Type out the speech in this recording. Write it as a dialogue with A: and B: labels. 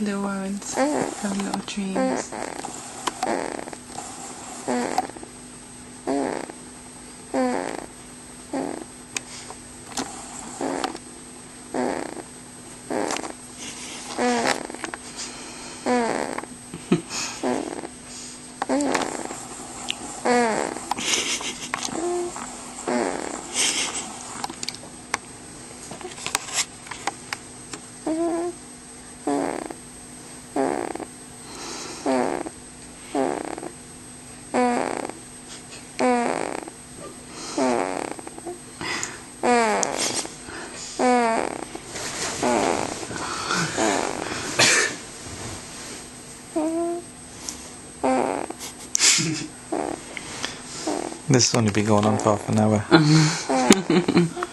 A: little Owens have little dreams.
B: This has only been going on for half an hour.